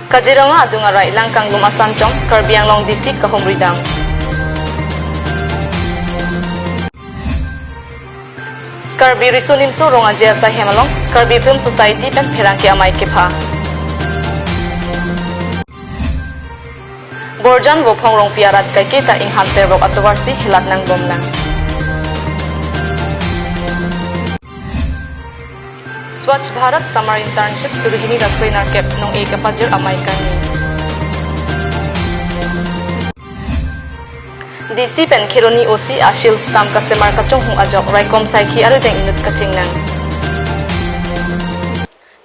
Kajiranga adungaray langkang lumasan chong Karbi Anglong DC kahumridang. Karbi risunimso ronga jasa hemalong Karbi Film Society pen pherangki amai kepha. Borjan wo phangrong piarat kaike ta inghan terbok atowarsi hilat nang bomlang. Swachh Bharat Summer Internship Suruhini Trainer Cap nong Ekapajir Amai Kani. DC Pen Kironi OC Ashil Stam Kasemar Kachong Hung Ajok Raikom Saiki Arudeng Inut Kaching Nang.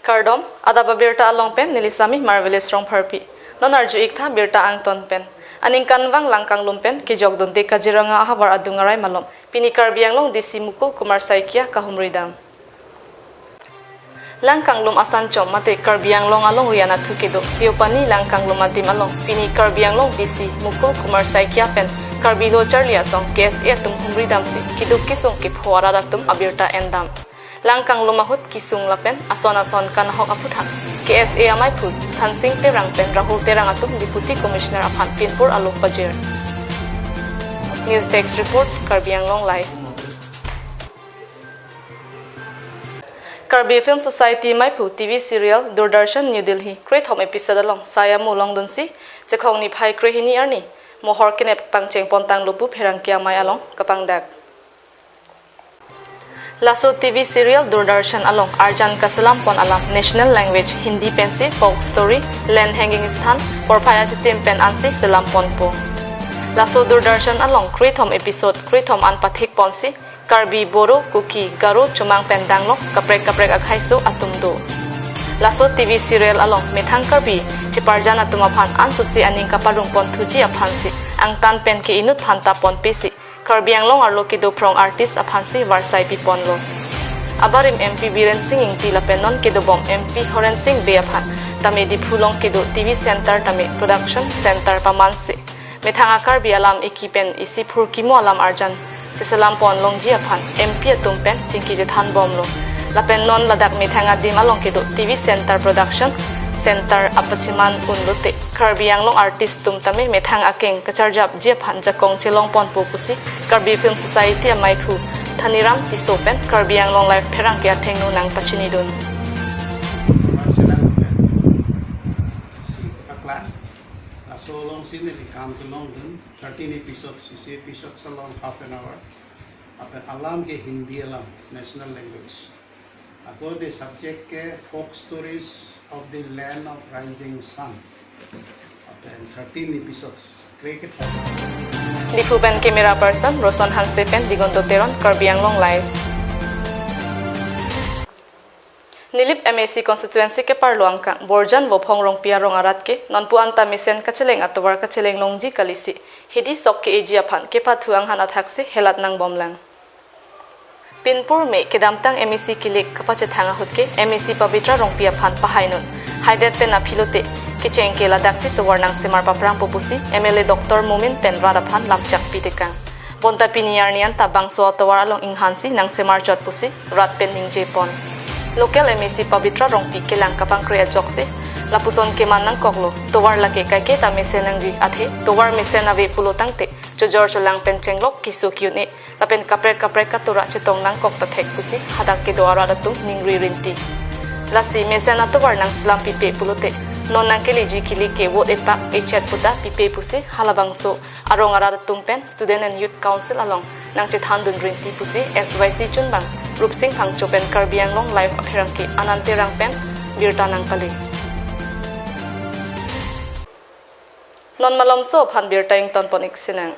Kardom Adap Abirta Along Pen Nilisami Marvelous Rong Parpi. Non Arju Iktha Birta Angton Pen. Aning kanwang langkang lumpen kijog donte Kajiranga Ahabar Adungaray Malom. Pini Karbi Anglong DC Mukul Kumar Saikia Kahumridam. Langkang lum asan chom mate Karbi Anglong along riana thukido tiopani langkang lum adim along pini Karbi Anglong DC Mukul Kumar Saikia pen Karbi lo charlia song KSA tum humridam si kiduk kisung kip huara tum Abirta endam langkang lumahut kisung lapen ason kan hok aputhan KSA amai phut thansing terang pen Rahul terang atum Deputy Commissioner aphan Pinpur Alok Pajir. News Desk Report Karbi Anglong Live. Karbi Film Society Maipu TV serial Doordarshan New Delhi create home episode along saya mulong donsi jekhong ni phai krehini arni mohor kenep pangcheng pontang lupu pherangkia mai along kapangdak Lasso TV serial Doordarshan along Arjan Kasalam pon alam national language Hindi pensi folk story land hanging sthan porphaya chitim pen ansi selam pon po Lasso Doordarshan along create home episode create home an pathik ponsi Karbi Boro Kuki Garo Chumang Pendanglok kaprek akhaiso atumdo Lasso TV serial along methang Karbi Chiparjan atumaphan ansusi aning kaparung pon thuji aphansi angtan pen ke inut phanta pon pesi Karbi Anglong arloki do prong artist aphansi warsai pi ponlo Abarim MP Biren Singh ing tila penon ke do bom MP Horen Singh beaphan tamedi phulong ke do TV center tame production center pamansi methang Karbi alam ekipen isi phur kimo alam arjan Cisalam pon longji aphan MP atumpen chingki je than bomlo lapen non ladak mithanga dim along kedo TV center production center apachiman unlote Karbi Anglong artist tum tame methang akeng kacharjap je phan jakong chelong pon popusi Karbi Film Society amai phu thaniram tisopen Karbi Anglong live pherang kya thengnu nang pachini dun So long scene it come to London 13 episodes 6 episodes along half an hour अपन alam के Hindi alam national language अको the subject के folk stories of the land of rising sun upon 13 episodes cricket Difuban camera person Roson Hansepen Digondo Teron Karbi Anglong live Nilip MAC constituency ke parluang ka Borjan wo phongrong piarong arat ke nonpu anta misen kacheleng atowar kacheleng longji kalisi hidi sok ke eji aphan ke pathuang han athakse helat nang bomlang Pinpur me kedamtang MAC kilik kapache thanga hutke MAC pavitra rong pia phan pahainon haidet pen aphilote kicheng ke ladaksi towar nang semar paprang popusi MLA Dr Mumin pen radaphan lamchak pitekang bonta piniar nian tabang so towar along inghansi nang semar jot pusi rat pen ningje pon Local MAC Pavitra Rongpi Kelang Kapang Krea Jokse Lapuson Keman Nang Koklo Towar Lake Kaike Ta Mesen Nangji Athe Towar Mesen Ave Pulo Tangte Jojor Cholang Penchenglok Kisu Kyune Lapen Kaprek Katura Chetong Nang Kok Tathek Pusi Hadak Ke Doara Datum Ningri Rinti Lasi Mesen Atowar Nang Slam Pipe Pulote Non Nang Keliji Kili Ke Wot Epak Echet Puta Pipe Pusi Halabangso Arong Aradatum Pen Student and Youth Council Along Nang Chethandun Rinti Pusi SYC Chunbang Rupsing Phangcho pen Karbi Anglong live apherangki anante rangpen birta nang pali non malom so phan birta ing ton ponik sinang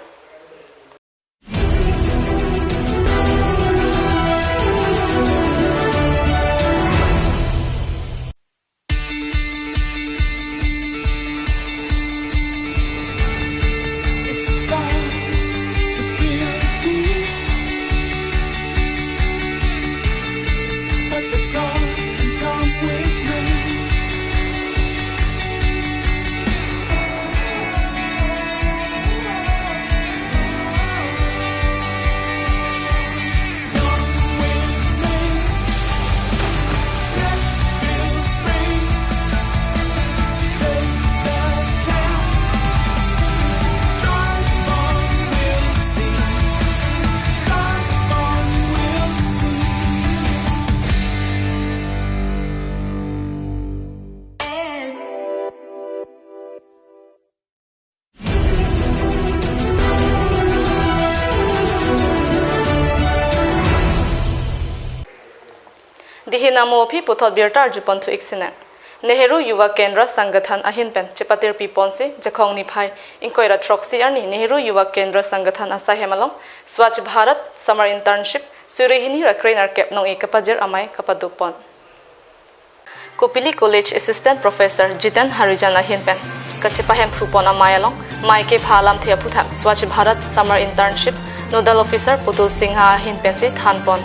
Dihinamo phi puthot birtar jupon thu iksina. Nehru Yuva Kendra Sangathan ahin pen chepatir piponse jakhong ni phai inkoira troxy arni Nehru Yuva Kendra Sangathan asa hemalong Swachh Bharat summer internship surihini rakrainer kep nong ekapajer amai kapadupon. Kopili College Assistant Professor Jiten Harijan ahin pen kachepahem phupon amayalong maike phalam thia puthak Swachh Bharat summer internship nodal officer Putul Singha ahin pen se thanpon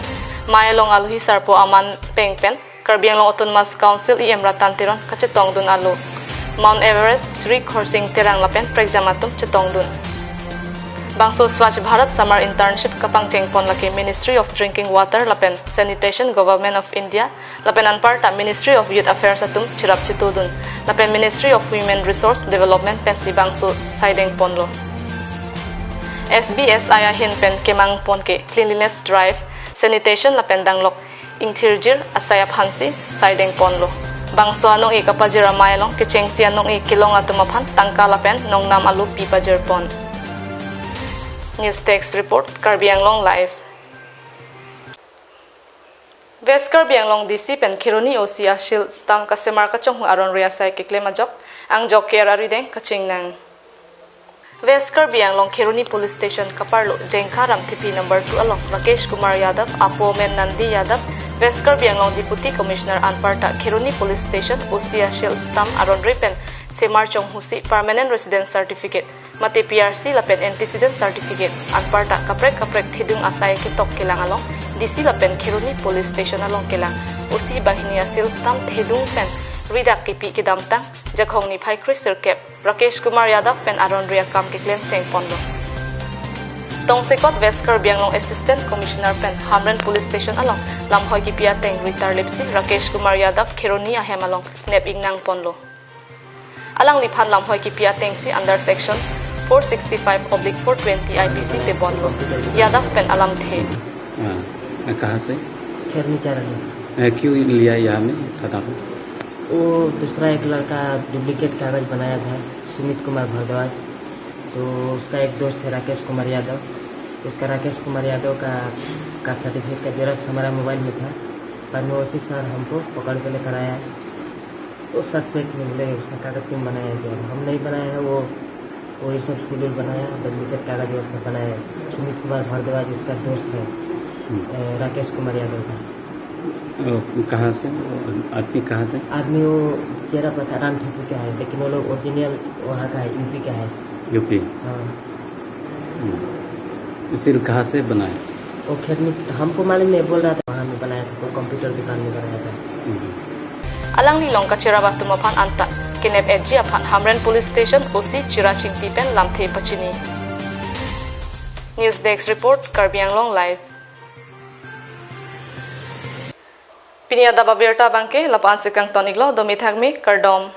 mayalong alhi sarpo aman pengpen Karbi Anglong Autonomous Council IM Ratan Tiron kachetong dun alu Mount Everest Sri Khorsing Terang Lapen Pregjamatum chetong dun Bangso Swachh Bharat Summer Internship kapang chengpon laki Ministry of Drinking Water Lapen Sanitation Government of India Lapen Anparta Ministry of Youth Affairs atum chirap chitudun Lapen Ministry of Women Resource Development pensi bangso sideng ponlo SBSI hin pen kemang pon ke Cleanliness Drive Sanitation Lapen danglok Intirjir asayap hansi sideng ponlo bangso anong ikapajir amaylong kichengsi anong ikilong atumapan tangkalapen nong nam alu pipajir pon. News Text Report Karbi Anglong Live. West Karbi Anglong DC pen kironi osia shil stam kasemar kachong aron riasai kiklema jok ang jok kera rideng kaching nang. West Karbi Anglong Kironi Police Station Kaparlo Jengkaram TP number 2 along Rakesh Kumar Yadav Apo Men Nandi Yadav West Karbi Anglong Deputy Commissioner Anparta Kironi Police Station Osia Shil Stam Aron Ripen Semar Chong Husi Permanent Residence Certificate Mati PRC Lapen Antecedent Certificate Anparta Kaprek Thidung Asay Kitok Kilang along DC Lapen Kironi Police Station along Kilang Osi Bahinia Shil Stam Thidung Pen Ridak Kipi Kidamtang Jakhong ni Phai Chris Kep Rakesh Kumar Yadav pen Aron Ria Kam Kiklem Cheng Ponlo Tongsekot West Karbi Anglong Assistant Commissioner pen Hamren Police Station along Lamhoy Kipia Teng Ritar Lipsi Rakesh Kumar Yadav Kironi ahem along Nep Ingnang Ponlo Alang Liphan Lamhoy Kipia Teng si under section 465/420 IPC pe Ponlo Yadav pen alam the कहाँ से खेरनी चारनी क्यों लिया यहाँ में खदान वो दूसरा एक लड़का डुप्लीकेट कागज बनाया था सुमित कुमार भारद्वाज तो उसका एक दोस्त है राकेश कुमार यादव उसका राकेश कुमार यादव का सर्टिफिकेट का जेरॉक्स हमारा मोबाइल में था पर वो उसी सर हमको पकड़ के लेकर आया तो सस्पेक्ट में बोले उसका कागज क्यों बनाया गया हम नहीं बनाया है वो ये सब सिविल बनाया डुप्लीकेट कागज वो सब बनाया सुमित कुमार भारद्वाज उसका दोस्त है राकेश कुमार यादव का कहाँ से आदमी कहाँ से आदमी वो चेहरा पता राम ठाकुर का है लेकिन वो लोग ओरिजिनल वहाँ का है यूपी का है यूपी हाँ सिल कहाँ से बनाया वो खेतनी हमको मालूम नहीं बोल रहा था वहाँ में बनाया था वो कंप्यूटर दुकान में बनाया था Alang ni long kachira batumapan anta kinep edji apan Hamren Police Station osi chira chingti pen lamthe pachini News Desk Report Karbi Anglong Live Pinia Abirta bangke lapan sikang toniglo domi thagmi kardom